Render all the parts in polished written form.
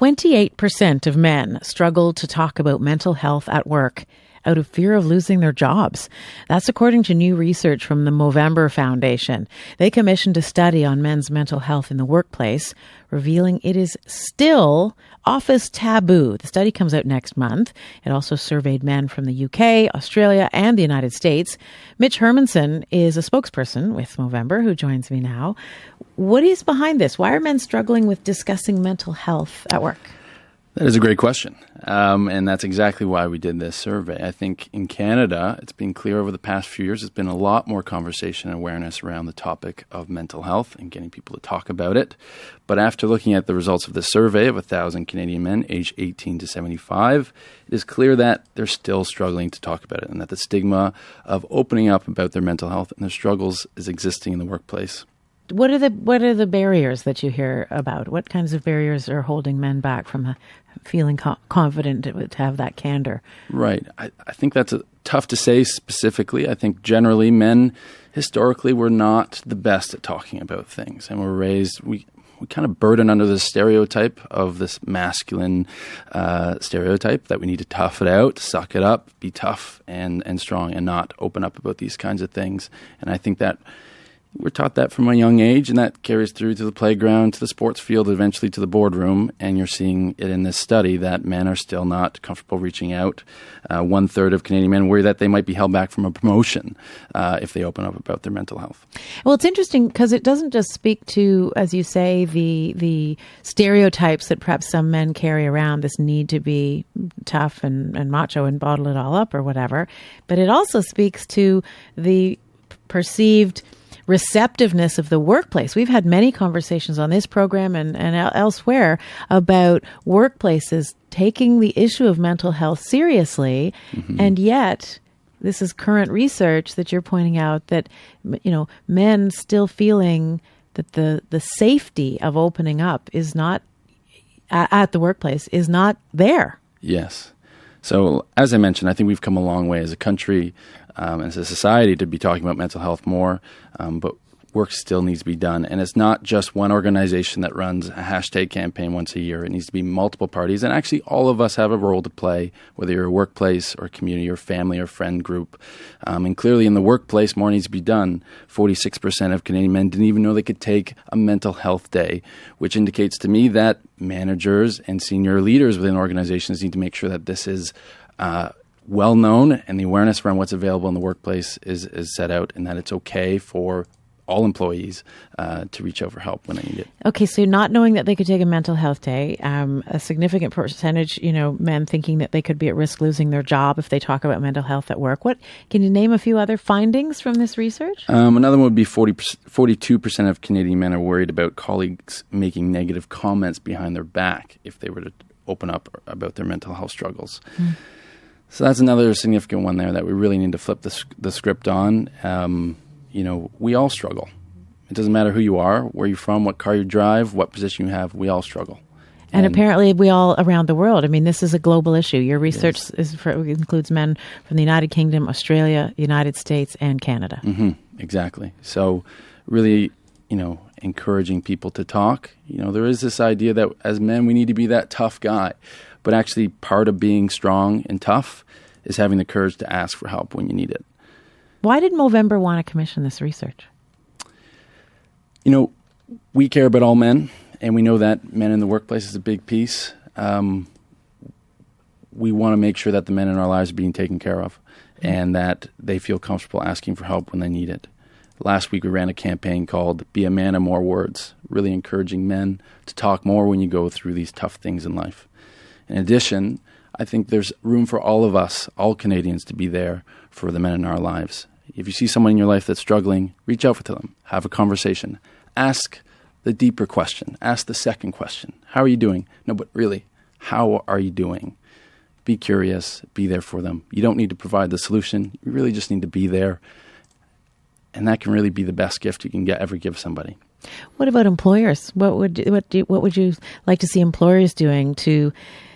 28% of men struggle to talk about mental health at work out of fear of losing their jobs. That's according to new research from the Movember Foundation. They commissioned a study on men's mental health in the workplace, revealing it is still office taboo. The study comes out next month. It also surveyed men from the UK, Australia, and the United States. Mitch Hermansen is a spokesperson with Movember who joins me now. What is behind this? Why are men struggling with discussing mental health at work? That is a great question. And that's exactly why we did this survey. I think in Canada, it's been clear over the past few years, there's been a lot more conversation and awareness around the topic of mental health and getting people to talk about it. But after looking at the results of the survey of 1,000 Canadian men aged 18 to 75, it is clear that they're still struggling to talk about it and that the stigma of opening up about their mental health and their struggles is existing in the workplace. What are the barriers that you hear about? What kinds of barriers are holding men back from feeling confident to have that candor? Right. I think that's tough to say specifically. I think generally men historically were not the best at talking about things, and were raised we kind of burden under this stereotype of this masculine stereotype that we need to tough it out, suck it up, be tough and strong, and not open up about these kinds of things. And I think that we're taught that from a young age, and that carries through to the playground, to the sports field, eventually to the boardroom. And you're seeing it in this study that men are still not comfortable reaching out. 1/3 of Canadian men worry that they might be held back from a promotion if they open up about their mental health. Well, it's interesting because it doesn't just speak to, as you say, the stereotypes that perhaps some men carry around, this need to be tough and macho and bottle it all up or whatever, but it also speaks to the perceived receptiveness of the workplace. We've had many conversations on this program and elsewhere about workplaces taking the issue of mental health seriously. Mm-hmm. And yet, this is current research that you're pointing out that, men still feeling that the safety of opening up is not at the workplace is not there. Yes. So as I mentioned, I think we've come a long way as a country, as a society, to be talking about mental health more, but work still needs to be done. And it's not just one organization that runs a hashtag campaign once a year. It needs to be multiple parties. And actually, all of us have a role to play, whether you're a workplace or community or family or friend group. And clearly in the workplace, more needs to be done. 46% of Canadian men didn't even know they could take a mental health day, which indicates to me that managers and senior leaders within organizations need to make sure that this is well known and the awareness around what's available in the workplace is set out, and that it's okay for all employees to reach out for help when they need it. Okay, so not knowing that they could take a mental health day, a significant percentage, men thinking that they could be at risk losing their job if they talk about mental health at work. What can you name a few other findings from this research? Another one would be 42% of Canadian men are worried about colleagues making negative comments behind their back if they were to open up about their mental health struggles. Mm. So that's another significant one there that we really need to flip the script on. We all struggle. It doesn't matter who you are, where you're from, what car you drive, what position you have. We all struggle. And apparently we all around the world. I mean, this is a global issue. Your research includes men from the United Kingdom, Australia, United States, and Canada. Mm-hmm, exactly. So really, encouraging people to talk. There is this idea that as men, we need to be that tough guy. But actually, part of being strong and tough is having the courage to ask for help when you need it. Why did Movember want to commission this research? We care about all men, and we know that men in the workplace is a big piece. We want to make sure that the men in our lives are being taken care of and that they feel comfortable asking for help when they need it. Last week, we ran a campaign called Be a Man of More Words, really encouraging men to talk more when you go through these tough things in life. In addition, I think there's room for all of us, all Canadians, to be there for the men in our lives. If you see someone in your life that's struggling, reach out to them, have a conversation, ask the deeper question, ask the second question. How are you doing? No, but really, how are you doing? Be curious, be there for them. You don't need to provide the solution. You really just need to be there. And that can really be the best gift you can ever give somebody. What about employers? What would you like to see employers doing to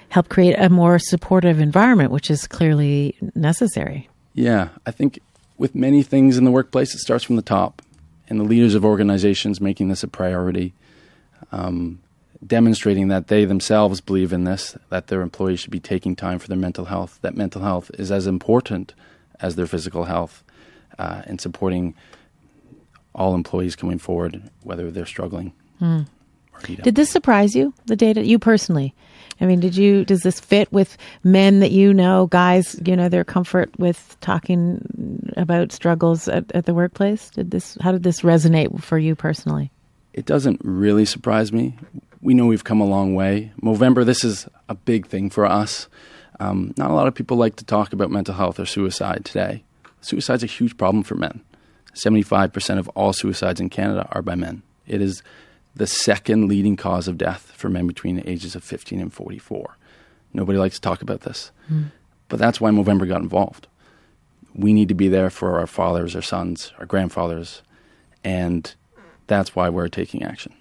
help create a more supportive environment, which is clearly necessary? Yeah, I think with many things in the workplace, it starts from the top, and the leaders of organizations making this a priority. demonstrating that they themselves believe in this, that their employees should be taking time for their mental health, that mental health is as important as their physical health, and supporting all employees coming forward, whether they're struggling. Did this surprise you, the data, you personally? I mean, does this fit with men that you know, guys, their comfort with talking about struggles at the workplace? How did this resonate for you personally? It doesn't really surprise me. We know we've come a long way. Movember, this is a big thing for us. Not a lot of people like to talk about mental health or suicide today. Suicide's a huge problem for men. 75% of all suicides in Canada are by men. It is the second leading cause of death for men between the ages of 15 and 44. Nobody likes to talk about this. But that's why Movember got involved. We need to be there for our fathers, our sons, our grandfathers, and that's why we're taking action.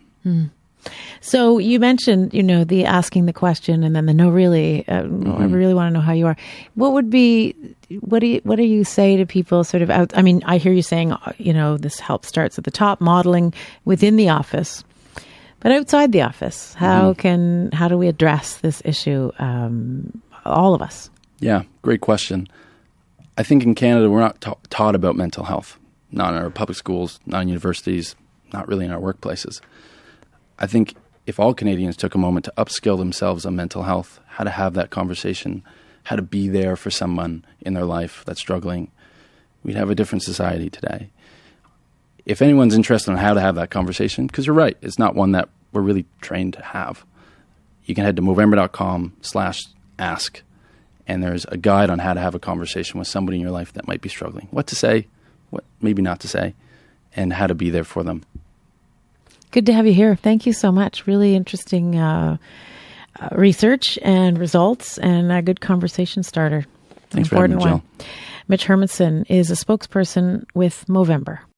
So you mentioned, the asking the question and then the no really, I really want to know how you are. What do you say to people sort of out? I mean, I hear you saying, this help starts at the top, modeling within the office. But outside the office, how do we address this issue, all of us? Yeah, great question. I think in Canada, we're not taught about mental health, not in our public schools, not in universities, not really in our workplaces. I think if all Canadians took a moment to upskill themselves on mental health, how to have that conversation, how to be there for someone in their life that's struggling, we'd have a different society today. If anyone's interested in how to have that conversation, because you're right, it's not one that we're really trained to have, you can head to movember.com/ask, and there's a guide on how to have a conversation with somebody in your life that might be struggling, what to say, what maybe not to say, and how to be there for them. Good to have you here. Thank you so much. Really interesting research and results, and a good conversation starter. Thanks for having me, Jill. Mitch Hermansen is a spokesperson with Movember.